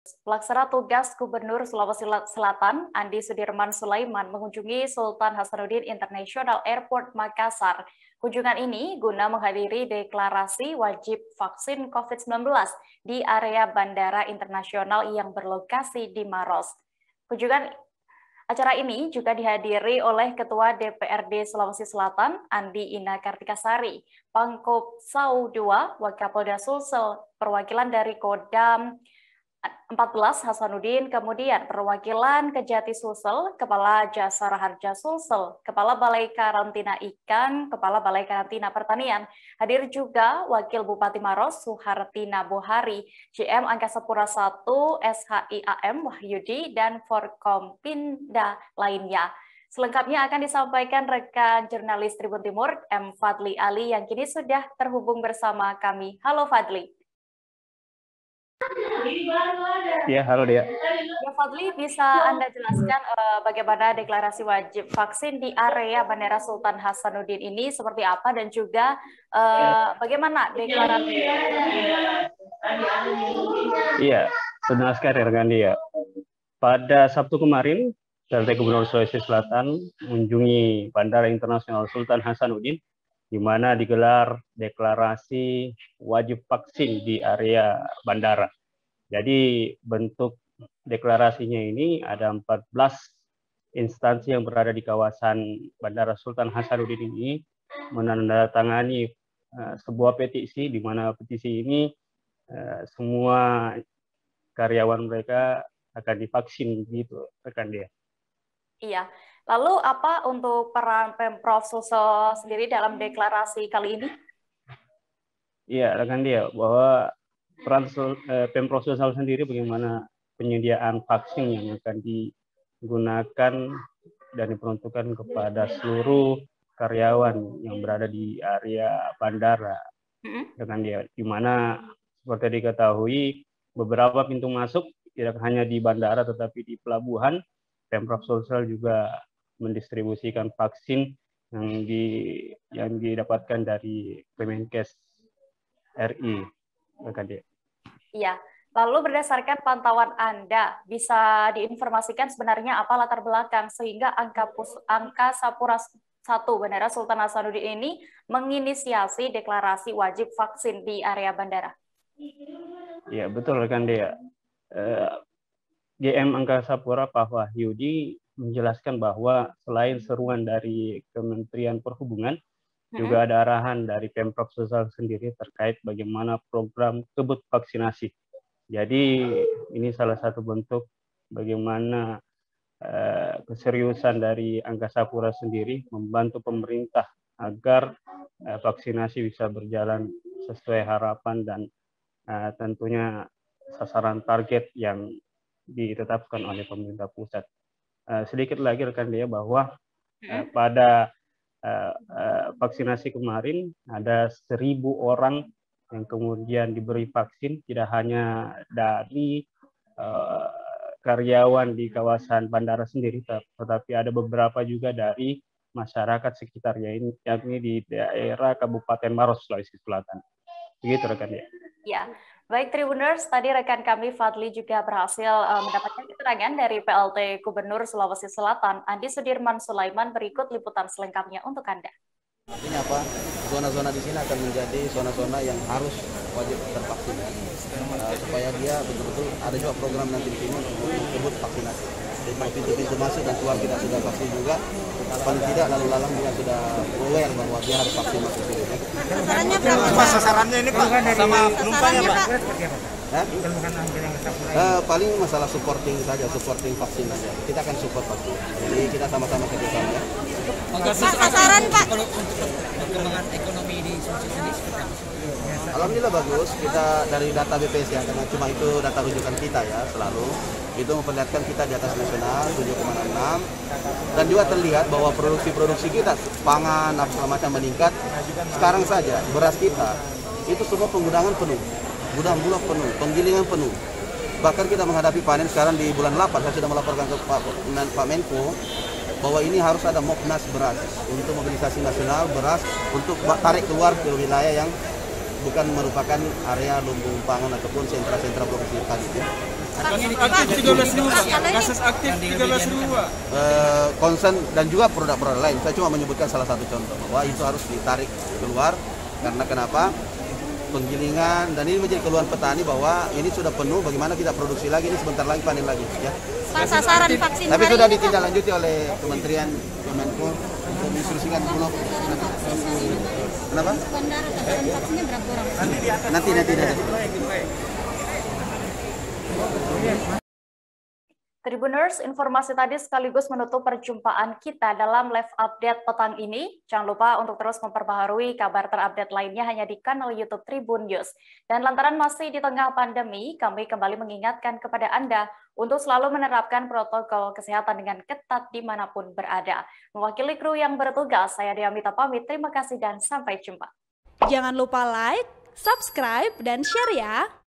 Pelaksana tugas Gubernur Sulawesi Selatan, Andi Sudirman Sulaiman, mengunjungi Sultan Hasanuddin International Airport Makassar. Kunjungan ini guna menghadiri deklarasi wajib vaksin COVID-19 di area Bandara Internasional yang berlokasi di Maros. Acara ini juga dihadiri oleh Ketua DPRD Sulawesi Selatan, Andi Ina Kartikasari, Pangkopsau II, Wakapolda Sulsel, perwakilan dari Kodam 14 Hasanuddin, kemudian perwakilan Kejati Sulsel, Kepala Jasa Raharja Sulsel, Kepala Balai Karantina Ikan, Kepala Balai Karantina Pertanian. Hadir juga Wakil Bupati Maros Suhartina Bohari, GM Angkasa Pura I SHIAM Wahyudi, dan Forkompinda lainnya. Selengkapnya akan disampaikan rekan jurnalis Tribun Timur, M. Fadli Ali, yang kini sudah terhubung bersama kami. Halo Fadli. Ya, halo Dea. Ya Fadli, bisa Anda jelaskan bagaimana deklarasi wajib vaksin di area Bandara Sultan Hasanuddin ini seperti apa, dan juga bagaimana deklarasi? Iya, benar sekali rekan Dea. Pada Sabtu kemarin, PLT Gubernur Sulawesi Selatan mengunjungi Bandara Internasional Sultan Hasanuddin, di mana digelar deklarasi wajib vaksin di area bandara. Jadi bentuk deklarasinya ini ada 14 instansi yang berada di kawasan Bandara Sultan Hasanuddin ini menandatangani sebuah petisi, di mana petisi ini semua karyawan mereka akan divaksin gitu, rekan dia. Iya. Lalu apa untuk peran Pemprov Sulsel sendiri dalam deklarasi kali ini? Iya, rekan dia, bahwa peran Pemprov Sulsel sendiri bagaimana penyediaan vaksin yang akan digunakan dan diperuntukkan kepada seluruh karyawan yang berada di area bandara, rekan dia, di mana seperti diketahui beberapa pintu masuk tidak hanya di bandara tetapi di pelabuhan. Pemprov Sulsel juga mendistribusikan vaksin yang didapatkan dari Kemenkes RI, rekan dia. Iya. Lalu berdasarkan pantauan Anda, bisa diinformasikan sebenarnya apa latar belakang sehingga Angkasa Pura I Bandara Sultan Hasanuddin ini menginisiasi deklarasi wajib vaksin di area bandara? Iya, betul rekan dia. GM Angkasa Pura Pak Wahyudi menjelaskan bahwa selain seruan dari Kementerian Perhubungan, juga ada arahan dari Pemprov Sulsel sendiri terkait bagaimana program kebut vaksinasi. Jadi ini salah satu bentuk bagaimana keseriusan dari Angkasa Pura sendiri membantu pemerintah agar vaksinasi bisa berjalan sesuai harapan dan tentunya sasaran target yang ditetapkan oleh pemerintah pusat. Sedikit lagi rekan dia bahwa pada vaksinasi kemarin ada 1.000 orang yang kemudian diberi vaksin, tidak hanya dari karyawan di kawasan bandara sendiri, tetapi ada beberapa juga dari masyarakat sekitar, yakni di daerah Kabupaten Maros, Sulawesi Selatan. Begitu rekan dia. Ya. Baik Tribuners, tadi rekan kami Fadli juga berhasil mendapatkan keterangan dari PLT Gubernur Sulawesi Selatan, Andi Sudirman Sulaiman. Berikut liputan selengkapnya untuk Anda. Ini apa? Zona-zona di sini akan menjadi zona-zona yang harus wajib tervaksin, supaya dia betul-betul ada juga program nanti di sini untuk kebut vaksinasi. Jadi pintu-pintu masuk dan keluar kita sudah vaksin juga. Paling tidak lalu lalang juga sudah aware bahwa dia harus vaksin masuk sini. Sasarannya berapa? Pak, sasarannya ini Pak sama penumpangnya Pak? Paling masalah supporting saja, supporting vaksin saja. Kita akan support vaksin. Jadi kita sama-sama kerjasama ya. Pak, sasaran Pak. Perkembangan ekonomi di Sulawesi sendiri seperti apa? Alhamdulillah bagus. Kita dari data BPS ya, karena cuma itu data rujukan kita ya selalu. Itu memperlihatkan kita di atas nasional 7,6, dan juga terlihat bahwa produksi kita pangan apa segala macam meningkat. Sekarang saja beras kita itu semua penggunaan penuh, gudang bulog penuh, penggilingan penuh. Bahkan kita menghadapi panen sekarang di bulan 8. Saya sudah melaporkan ke Pak Menko bahwa ini harus ada Moknas beras untuk mobilisasi nasional beras untuk tarik keluar ke wilayah yang bukan merupakan area lumbung pangan ataupun sentra-sentra produksi tadi. Aktif 13.000, kasus aktif 13.000. Concern dan juga produk-produk lain. Saya cuma menyebutkan salah satu contoh bahwa itu harus ditarik keluar karena kenapa? Penggilingan dan ini menjadi keluhan petani bahwa ini sudah penuh. Bagaimana kita produksi lagi? Ini sebentar lagi panen lagi, ya. Sasaran vaksin. Tapi sudah ditindaklanjuti oleh Kementerian Kemenko untuk menginstruksikan Bulog. Kenapa? Bandara sasaran vaksinnya berapa orang? Nanti. Tribuners, informasi tadi sekaligus menutup perjumpaan kita dalam live update petang ini. Jangan lupa untuk terus memperbaharui kabar terupdate lainnya hanya di kanal YouTube Tribun News. Dan lantaran masih di tengah pandemi, kami kembali mengingatkan kepada Anda untuk selalu menerapkan protokol kesehatan dengan ketat dimanapun berada. Mewakili kru yang bertugas, saya Diamita pamit. Terima kasih dan sampai jumpa. Jangan lupa like, subscribe, dan share ya!